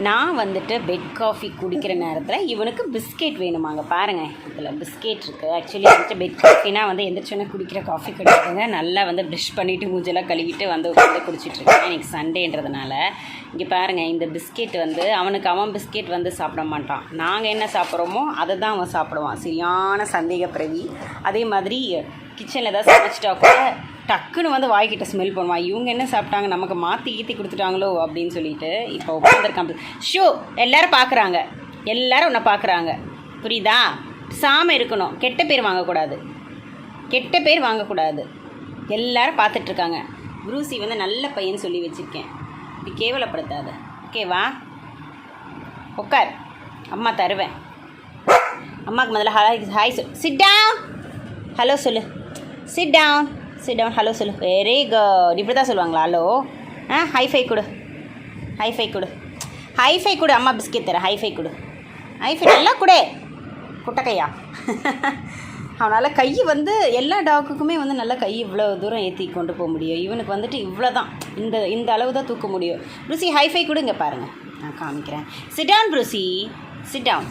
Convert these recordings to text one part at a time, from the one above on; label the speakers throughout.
Speaker 1: நான் வந்துட்டு bed coffee குடிக்கிற நேரத்தில் இவனுக்கு பிஸ்கெட் வேணுமாங்க. பாருங்கள், இதில் பிஸ்கெட் இருக்குது. ஆக்சுவலி வந்துட்டு பெட் காஃபினா வந்து எந்திரிச்சோன்னே குடிக்கிற காஃபி கிடையாதுங்க. நல்லா வந்து ப்ரஷ் பண்ணிவிட்டு மூஞ்செல்லாம் கழுவிட்டு வந்து உட்காந்து குடிச்சிட்ருக்கேன். இன்றைக்கி சண்டேன்றதுனால இங்கே பாருங்கள், இந்த பிஸ்கெட் வந்து அவன் பிஸ்கெட் வந்து சாப்பிட மாட்டான். நாங்கள் என்ன சாப்பிட்றோமோ அதை தான் அவன் சாப்பிடுவான். சரியான சந்தேக பிறவி. அதே மாதிரி கிச்சனில் ஏதாவது சமைச்சிட்டா கூட டக்குன்னு வந்து வாய்க்கிட்ட ஸ்மெல் பண்ணுவான். இவங்க என்ன சாப்பிட்டாங்க, நமக்கு மாற்றி ஈத்தி கொடுத்துட்டாங்களோ அப்படின்னு சொல்லிட்டு இப்போ உட்காந்துருக்கான். ஷோ எல்லோரும் பார்க்குறாங்க, எல்லோரும் உன்னை பார்க்குறாங்க, புரியுதா? சாம இருக்கணும், கெட்ட பேர் வாங்கக்கூடாது, கெட்ட பேர் வாங்கக்கூடாது. எல்லோரும் பார்த்துட்ருக்காங்க. ப்ரூசி வந்து நல்ல பையன் சொல்லி வச்சுருக்கேன், இப்படி கேவலப்படுத்தாத. ஓகேவா? உட்கார், அம்மா தருவேன். அம்மாவுக்கு முதல்ல ஹாய் சொல். சிட் டவுன், ஹலோ சொல்லு. Sit down, sit down, hello சொல்லு. Very good. இப்படி தான் சொல்லுவாங்களா ஹலோ? ஹைஃபை கொடு, ஹைஃபை கொடு, ஹைஃபை கொடு. அம்மா பிஸ்கெட் தரேன், ஹைஃபை கொடு. ஹைஃபை நல்லா கொடு. குட்டக்கையா அவனால் கை வந்து எல்லா டாக்குக்குமே வந்து நல்லா கை இவ்வளோ தூரம் ஏற்றி கொண்டு போக முடியும். இவனுக்கு வந்துட்டு இவ்வளோ தான், இந்த அளவு தான் தூக்க முடியும். ப்ரூசி ஹைஃபை கொடு. இங்கே பாருங்கள், நான் காமிக்கிறேன். Sit down Brucie, sit down.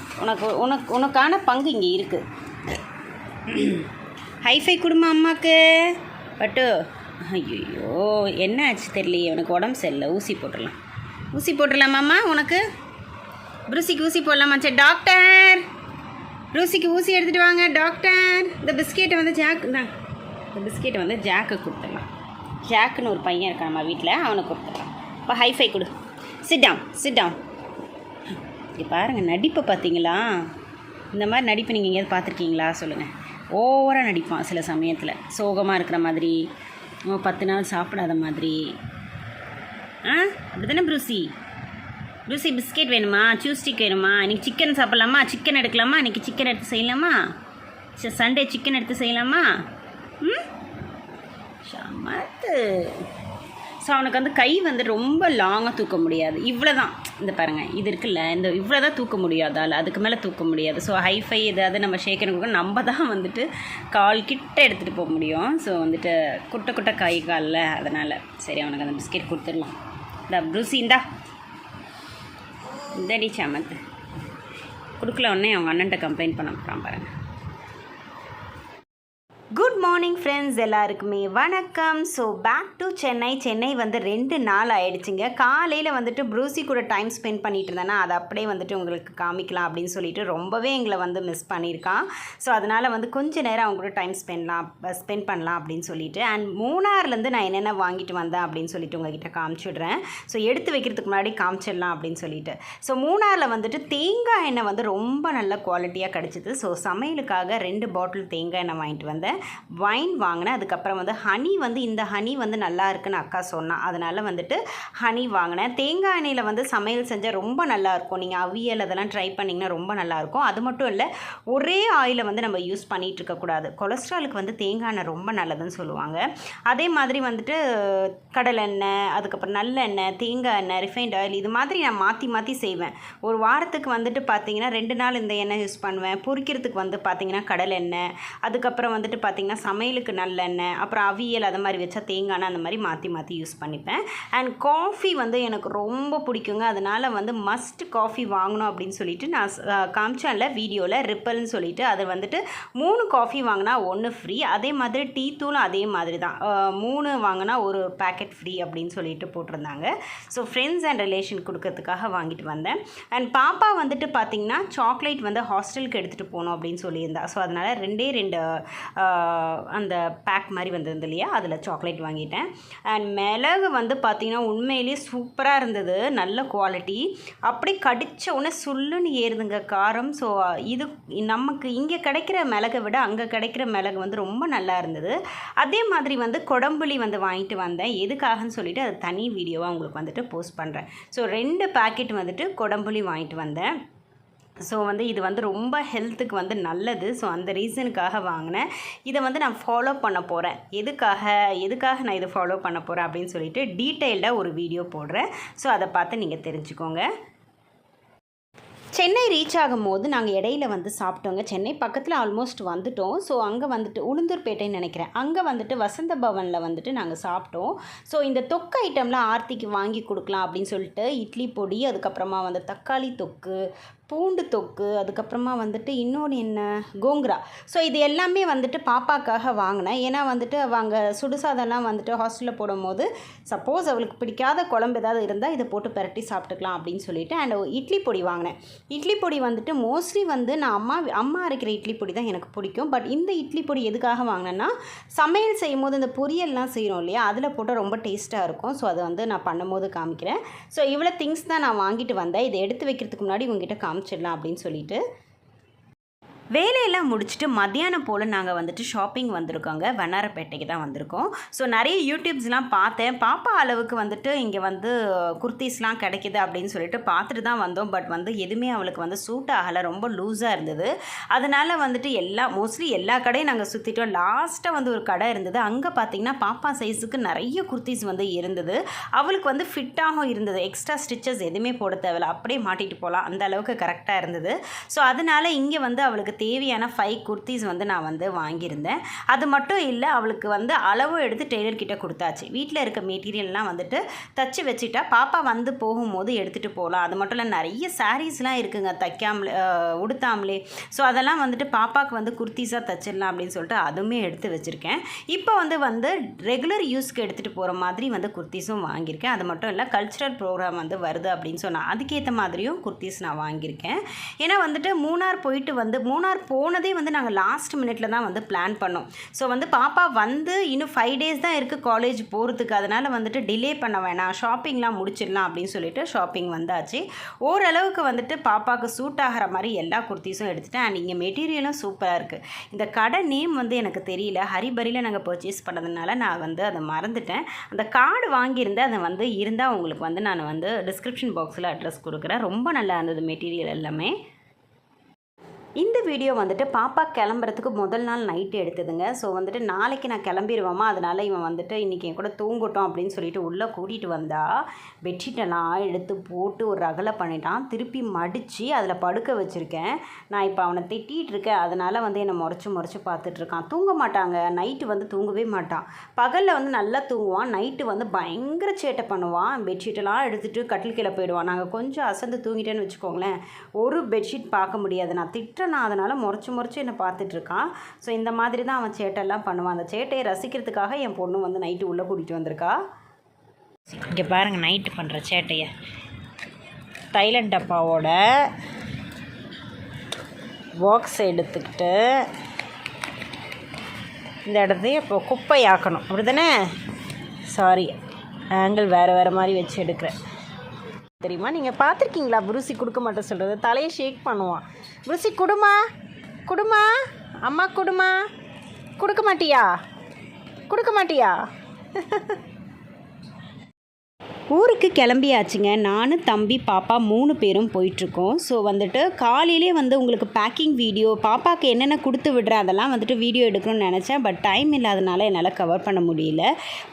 Speaker 1: உனக்கான பங்கு இங்கே இருக்குது. ஹைஃபை கொடுமா அம்மாவுக்கு. பட்டு ஐயோ என்ன ஆச்சு தெரியலையே, உனக்கு உடம்பு சரியில்லை. ஊசி போட்டுடலாம், ஊசி போட்டுடலாமாம்மா உனக்கு? ப்ரூசிக்கு ஊசி போடலாமா? சரி டாக்டர், ப்ரூசிக்கு ஊசி எடுத்துகிட்டு வாங்க டாக்டர். இந்த பிஸ்கெட்டை வந்து ஜாக் தான், இந்த பிஸ்கெட்டை வந்து ஜாக்கு கொடுத்துடலாம். ஜாக்குன்னு ஒரு பையன் இருக்கான் நம்ம வீட்டில், அவனுக்கு கொடுத்துடலாம். இப்போ ஹைஃபை கொடு. Sit down, sit down. இங்கே பாருங்கள், நடிப்பை பார்த்தீங்களா? இந்த மாதிரி நடிப்பு நீங்கள் எங்கேயாவது பார்த்துருக்கீங்களா சொல்லுங்கள். ஓவராக நடிப்பான் சில சமயத்தில், சோகமாக இருக்கிற மாதிரி, 10 நாள் சாப்பிடாத மாதிரி. அப்படி தானே ப்ரூசி? ப்ரூசி பிஸ்கெட் வேணுமா? சூஸ்டிக் வேணுமா? இன்றைக்கி சிக்கன் சாப்பிட்லாமா? சிக்கன் எடுக்கலாமா? இன்றைக்கி சிக்கன் எடுத்து செய்யலாமா? சண்டே சிக்கன் எடுத்து செய்யலாமா? சமத்து. ஸோ அவனுக்கு வந்து கை வந்து ரொம்ப லாங்காக தூக்க முடியாது. இவ்வளோ தான், இந்த பாருங்கள், இது இருக்குல்ல, இந்த இவ்வளோ தான் தூக்க முடியாதால், அதுக்கு மேலே தூக்க முடியாது. ஸோ ஹைஃபை ஏதாவது நம்ம ஷேக்கனுக்கு நம்ம தான் வந்துட்டு கால் கிட்ட எடுத்துகிட்டு போக முடியும். ஸோ வந்துட்டு குட்டை கை காலில், அதனால் சரி அவனுக்கு அந்த பிஸ்கெட் கொடுத்துடலாம். இந்த ப்ரூசி இந்தா, இந்தடி சமத்து. கொடுக்கல உடனே அவங்க அண்ணன்ட்ட கம்ப்ளைண்ட் பண்ண போகிறான் பாருங்கள். குட் மார்னிங் ஃப்ரெண்ட்ஸ், எல்லாருக்குமே வணக்கம். ஸோ பேக் டு சென்னை வந்து 2 நாள் ஆகிடுச்சிங்க. காலையில் வந்துட்டு ப்ரூசி கூட டைம் ஸ்பெண்ட் பண்ணிட்டு இருந்தேன்னா அதை அப்படியே வந்துட்டு உங்களுக்கு காமிக்கலாம் அப்படின்னு சொல்லிட்டு ரொம்பவே எங்களை வந்து மிஸ் பண்ணியிருக்கான். ஸோ அதனால் வந்து கொஞ்சம் நேரம் அவங்க கூட டைம் ஸ்பெண்ட் பண்ணலாம் அப்படின்னு சொல்லிட்டு, அண்ட் மூணார்லேருந்து நான் என்னென்ன வாங்கிட்டு வந்தேன் அப்படின்னு சொல்லிட்டு உங்ககிட்ட காமிச்சிடுறேன். ஸோ எடுத்து வைக்கிறதுக்கு முன்னாடி காமிச்சிடலாம் அப்படின்னு சொல்லிட்டு. ஸோ மூணாரில் வந்துட்டு தேங்காய் எண்ணெய் வந்து ரொம்ப நல்ல குவாலிட்டியாக கிடச்சிது. ஸோ சமையலுக்காக 2 பாட்டில் தேங்காய் எண்ணெய் வாங்கிட்டு வந்தேன். வைன் வாங்கினேன். அதுக்கப்புறம் வந்து ஹனி வந்து இந்த ஹனி வந்து நல்லா இருக்குன்னு அக்கா சொன்னான், அதனால் வந்துட்டு ஹனி வாங்கினேன். தேங்காய் எண்ணெயில் வந்து சமையல் செஞ்சால் ரொம்ப நல்லாயிருக்கும். நீங்கள் அவியல் அதெல்லாம் ட்ரை பண்ணிங்கன்னா ரொம்ப நல்லாயிருக்கும். அது மட்டும் இல்லை, ஒரே ஆயிலை வந்து நம்ம யூஸ் பண்ணிகிட்டு இருக்கக்கூடாது. கொலஸ்ட்ராலுக்கு வந்து தேங்காய் எண்ணெய் ரொம்ப நல்லதுன்னு சொல்லுவாங்க. அதே மாதிரி வந்துட்டு கடலெண்ணெய், அதுக்கப்புறம் நல்லெண்ணெய், தேங்காய் எண்ணெய், ரிஃபைண்ட் ஆயில், இது மாதிரி நான் மாற்றி செய்வேன். ஒரு வாரத்துக்கு வந்துட்டு பார்த்திங்கன்னா 2 நாள் இந்த எண்ணெய் யூஸ் பண்ணுவேன். பொரிக்கிறதுக்கு வந்து பார்த்திங்கன்னா கடலெண்ணெய், அதுக்கப்புறம் வந்துட்டு பார்த்திங்கன்னா சமையலுக்கு நல்லெண்ணெய், அப்புறம் அவியல் அது மாதிரி வச்சா தேங்காய் எண்ணெய், அந்த மாதிரி மாற்றி யூஸ் பண்ணிப்பேன். அண்ட் காஃபி வந்து எனக்கு ரொம்ப பிடிக்குங்க. அதனால் வந்து மஸ்ட் காஃபி வாங்கணும் அப்படின்னு சொல்லிட்டு நான் காமிச்சேன்ல வீடியோவில், ரிப்பல்னு சொல்லிட்டு, அது வந்துட்டு 3 காஃபி வாங்கினா 1 ஃப்ரீ. அதே மாதிரி டீ தூளும் அதே மாதிரி தான், 3 வாங்கினா 1 பேக்கெட் ஃப்ரீ அப்படின்னு சொல்லிட்டு போட்டிருந்தாங்க. ஸோ ஃப்ரெண்ட்ஸ் அண்ட் ரிலேஷன் கொடுக்கறதுக்காக வாங்கிட்டு வந்தேன். அண்ட் பாப்பா வந்துட்டு பார்த்திங்கன்னா சாக்லேட் வந்து ஹாஸ்டலுக்கு எடுத்துகிட்டு போகணும் அப்படின்னு சொல்லியிருந்தா. ஸோ அதனால் 2 அந்த பேக் மாதிரி வந்திருந்து இல்லையா, அதில் சாக்லேட் வாங்கிட்டேன். அண்ட் மிளகு வந்து பார்த்திங்கன்னா உண்மையிலேயே சூப்பராக இருந்தது, நல்ல குவாலிட்டி. அப்படி கடித்த உடனே சுல்லுன்னு ஏறுதுங்க காரம். ஸோ இது நமக்கு இங்கே கிடைக்கிற மிளகை விட அங்கே கிடைக்கிற மிளகு வந்து ரொம்ப நல்லா இருந்தது. அதே மாதிரி வந்து கொடம்புளி வந்து வாங்கிட்டு வந்தேன். எதுக்காகன்னு சொல்லிவிட்டு அது தனி வீடியோவாக உங்களுக்கு வந்துட்டு போஸ்ட் பண்ணுறேன். ஸோ 2 பேக்கெட் வந்துட்டு கொடம்புளி வாங்கிட்டு வந்தேன். ஸோ வந்து இது வந்து ரொம்ப ஹெல்த்துக்கு வந்து நல்லது. ஸோ அந்த ரீசனுக்காக வாங்கினேன். இதை வந்து நான் ஃபாலோ பண்ண போகிறேன். எதுக்காக நான் இதை ஃபாலோ பண்ண போகிறேன் அப்படின்னு சொல்லிட்டு டீட்டெயில்டாக ஒரு வீடியோ போடுறேன். ஸோ அதை பார்த்து நீங்கள் தெரிஞ்சுக்கோங்க. சென்னை ரீச் ஆகும்போது நாங்கள் இடையில வந்து சாப்பிட்டோங்க. சென்னை பக்கத்தில் ஆல்மோஸ்ட் வந்துட்டோம். ஸோ அங்கே வந்துட்டு உளுந்தூர்பேட்டைன்னு நினைக்கிறேன். அங்கே வந்துட்டு வசந்த பவனில் வந்துட்டு நாங்கள் சாப்பிட்டோம். ஸோ இந்த தொக்கு ஐட்டம்லாம் ஆர்த்திக்கு வாங்கி கொடுக்கலாம் அப்படின்னு சொல்லிட்டு இட்லி பொடி, அதுக்கப்புறமா வந்து தக்காளி தொக்கு, பூண்டு தொக்கு, அதுக்கப்புறமா வந்துட்டு இன்னொன்று என்ன கோங்குரா. ஸோ இது எல்லாமே வந்துட்டு பாப்பாக்காக வாங்கினேன். ஏன்னா வந்துட்டு அவங்க சுடுசாதெல்லாம் வந்துட்டு ஹாஸ்டலில் போடும்போது சப்போஸ் அவளுக்கு பிடிக்காத குழம்பு ஏதாவது இருந்தால் இதை போட்டு பெரட்டி சாப்பிட்டுக்கலாம் அப்படின்னு சொல்லிட்டு அண்ட் இட்லி பொடி வாங்கினேன். இட்லி பொடி வந்துட்டு மோஸ்ட்லி வந்து நான் அம்மா அரைக்கிற இட்லி பொடி தான் எனக்கு பிடிக்கும். பட் இந்த இட்லி பொடி எதுக்காக வாங்கினேன்னா சமையல் செய்யும் போது இந்த பொரியல்லாம் செய்கிறோம் இல்லையா, அதில் போட்டால் ரொம்ப டேஸ்ட்டாக இருக்கும். ஸோ அதை வந்து நான் பண்ணும்போது காமிக்கிறேன். ஸோ இவ்வளோ திங்ஸ் தான் நான் வாங்கிட்டு வந்தேன். இதை எடுத்து வைக்கிறதுக்கு முன்னாடி உங்ககிட்ட காமிச்சிடலாம் அப்படின்னு சொல்லிட்டு வேலையெல்லாம் முடிச்சுட்டு மத்தியானம் போல் நாங்கள் வந்துட்டு ஷாப்பிங் வந்திருக்கோங்க. வண்ணாரப்பேட்டைக்கு தான் வந்திருக்கோம். ஸோ நிறைய யூடியூப்ஸ்லாம் பார்த்தேன். பாப்பா அளவுக்கு வந்துட்டு இங்கே வந்து குர்த்திஸ்லாம் கிடைக்கிது அப்படின்னு சொல்லிட்டு பார்த்துட்டு தான் வந்தோம். பட் வந்து எதுவுமே அவளுக்கு வந்து சூட் ஆகலை, ரொம்ப லூஸாக இருந்தது. அதனால் வந்துட்டு மோஸ்ட்லி எல்லா கடையும் நாங்கள் சுற்றிட்டோம். லாஸ்ட்டாக வந்து ஒரு கடை இருந்தது. அங்கே பார்த்திங்கன்னா பாப்பா சைஸுக்கு நிறைய குர்த்திஸ் வந்து இருந்தது. அவளுக்கு வந்து ஃபிட்டாகவும் இருந்தது. எக்ஸ்ட்ரா ஸ்டிச்சஸ் எதுவுமே போட தேவையில்லை, அப்படியே மாட்டிட்டு போகலாம், அந்த அளவுக்கு கரெக்டாக இருந்தது. ஸோ அதனால் இங்கே வந்து அவளுக்கு தேவையான 5 குர்த்திஸ் வந்து நான் வந்து வாங்கியிருந்தேன். அது மட்டும் இல்லை, அவளுக்கு வந்து அளவு எடுத்து டெய்லர்கிட்ட கொடுத்தாச்சு. வீட்டில் இருக்க மெட்டீரியல்லாம் வந்துட்டு தச்சு வச்சுட்டா பாப்பா வந்து போகும்போது எடுத்துகிட்டு போகலாம். அது மட்டும் இல்லை, நிறைய சாரீஸ்லாம் இருக்குங்க தைக்காமலே உடுத்தாமலே. ஸோ அதெல்லாம் வந்துட்டு பாப்பாவுக்கு வந்து குர்த்திஸாக தச்சிடலாம் அப்படின்னு சொல்லிட்டு அதுவுமே எடுத்து வச்சுருக்கேன். இப்போ வந்து ரெகுலர் யூஸ்க்கு எடுத்துகிட்டு போகிற மாதிரி வந்து குர்த்திஸும் வாங்கியிருக்கேன். அது மட்டும் இல்லை, கல்ச்சுரல் ப்ரோக்ராம் வந்து வருது அப்படின்னு சொன்னால் அதுக்கேற்ற மாதிரியும் குர்த்திஸ் நான் வாங்கியிருக்கேன். ஏன்னா வந்துட்டு மூணார் போனதே வந்து நாங்கள் லாஸ்ட் மினிட்ல தான் வந்து பிளான் பண்ணோம். ஸோ வந்து பாப்பா வந்து இன்னும் 5 டேஸ் தான் இருக்குது காலேஜ் போகிறதுக்கு. அதனால் வந்துட்டு டிலே பண்ண வேணாம், ஷாப்பிங்லாம் முடிச்சிடலாம் அப்படின்னு சொல்லிட்டு ஷாப்பிங் வந்தாச்சு. ஓரளவுக்கு வந்துட்டு பாப்பாவுக்கு சூட் ஆகிற மாதிரி எல்லா குர்த்திஸும் எடுத்துட்டேன். அண்ட் இங்கே மெட்டீரியலும் சூப்பராக இருக்குது. இந்த கடை நேம் வந்து எனக்கு தெரியல, ஹரிபரியில் நாங்கள் பர்ச்சேஸ் பண்ணதுனால நான் வந்து அதை மறந்துட்டேன். அந்த கார்டு வாங்கியிருந்தேன், அதை வந்து இருந்தால் உங்களுக்கு வந்து நான் வந்து டிஸ்கிரிப்ஷன் பாக்ஸில் அட்ரஸ் கொடுக்குறேன். ரொம்ப நல்லா இருந்தது மெட்டீரியல் எல்லாமே. இந்த வீடியோ வந்துட்டு பாப்பா கிளம்புறதுக்கு முதல் நாள் நைட்டு எடுத்ததுங்க. ஸோ வந்துட்டு நாளைக்கு நான் கிளம்பிடுவோமா, அதனால் இவன் வந்துட்டு இன்றைக்கி என் கூட தூங்கட்டும் அப்படின்னு சொல்லிட்டு உள்ளே கூட்டிகிட்டு வந்தால் பெட்ஷீட்டெல்லாம் எடுத்து போட்டு ஒரு ரகலை பண்ணிட்டான். திருப்பி மடித்து அதில் படுக்க வச்சுருக்கேன். நான் இப்போ அவனை திட்டிகிட்டு இருக்கேன். அதனால் வந்து என்னை முறைச்சி பார்த்துட்ருக்கான். தூங்க மாட்டாங்க, நைட்டு வந்து தூங்கவே மாட்டான். பகலில் வந்து நல்லா தூங்குவான், நைட்டு வந்து பயங்கர சேட்டை பண்ணுவான். பெட்ஷீட்டெல்லாம் எடுத்துகிட்டு கட்டில் கீழே போயிடுவான். நாங்கள் கொஞ்சம் அசந்து தூங்கிட்டேன்னு வச்சுக்கோங்களேன், ஒரு பெட்ஷீட் பார்க்க முடியாது. நான் நான் அதனால் முறைச்சி என்னை பார்த்துட்ருக்கான். ஸோ இந்த மாதிரி தான் அவன் சேட்டெல்லாம் பண்ணுவான். அந்த சேட்டையை ரசிக்கிறதுக்காக என் பொண்ணு வந்து நைட்டு உள்ளே கூட்டிகிட்டு வந்திருக்கா. இங்கே பாருங்கள் நைட்டு பண்ணுற சேட்டையை. தைலண்ட் டப்பாவோட பாக்ஸ் எடுத்துக்கிட்டு இந்த இடத்தையும் இப்போ குப்பையாக்கணும், அப்படி தானே? சாரி, ஆங்கிள் வேறு மாதிரி வச்சு எடுக்கிறேன். தெரியுமா, நீங்கள் பார்த்துருக்கீங்களா புருசி கொடுக்க மாட்டேன் சொல்கிறது? தலையை ஷேக் பண்ணுவான். புருசி கொடுமா அம்மா கொடுக்க மாட்டியா ஊருக்கு கிளம்பியாச்சுங்க. நானும் தம்பி பாப்பா 3 பேரும் போயிட்டுருக்கோம். ஸோ வந்துட்டு காலையிலே வந்து உங்களுக்கு பேக்கிங் வீடியோ, பாப்பாவுக்கு என்னென்ன கொடுத்து விடுறேன் அதெல்லாம் வந்துட்டு வீடியோ எடுக்கணும்னு நினச்சேன். பட் டைம் இல்லாதனால என்னால் கவர் பண்ண முடியல.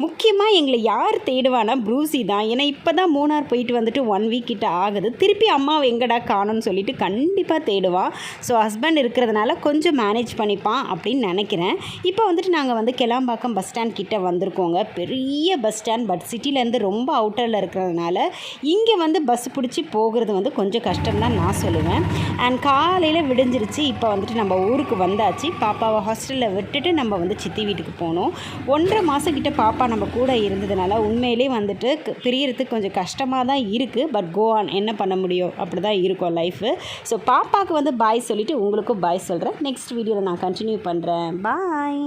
Speaker 1: முக்கியமாக எங்களை யார் தேடுவானா, ப்ரூசி தான். ஏன்னா இப்போ தான் மூணார் போயிட்டு வந்துட்டு 1 வீக் கிட்ட ஆகுது. திருப்பி அம்மாவை எங்கடா காணும்னு சொல்லிட்டு கண்டிப்பாக தேடுவான். ஸோ ஹஸ்பண்ட் இருக்கிறதுனால கொஞ்சம் மேனேஜ் பண்ணிப்பான் அப்படின்னு நினைக்கிறேன். இப்போ வந்துட்டு நாங்கள் வந்து கிளாம்பாக்கம் பஸ் ஸ்டாண்ட் கிட்டே வந்திருக்கோங்க. பெரிய பஸ் ஸ்டாண்ட், பட் சிட்டிலேருந்து ரொம்ப அவுட்டரில் இருக்கிறதுனால இங்கே வந்து பஸ் பிடிச்சி போகிறது வந்து கொஞ்சம் கஷ்டம் தான் நான் சொல்லுவேன். அண்ட் காலையில் விடிஞ்சிருச்சு. இப்போ வந்துட்டு நம்ம ஊருக்கு வந்தாச்சு. பாப்பாவை ஹாஸ்டலில் விட்டுட்டு நம்ம வந்து சித்தி வீட்டுக்கு போனோம். 1.5 மாதம் கிட்ட பாப்பா நம்ம கூட இருந்ததுனால உண்மையிலே வந்துட்டு பிரியறதுக்கு கொஞ்சம் கஷ்டமாக தான் இருக்குது. பட் கோ ஆன், என்ன பண்ண முடியும், அப்படி தான் இருக்கும் லைஃபு. ஸோ பாப்பாவுக்கு வந்து பாய் சொல்லிவிட்டு உங்களுக்கும் பாய் சொல்கிறேன். நெக்ஸ்ட் வீடியோவில் நான் கண்டினியூ பண்ணுறேன். பாய்.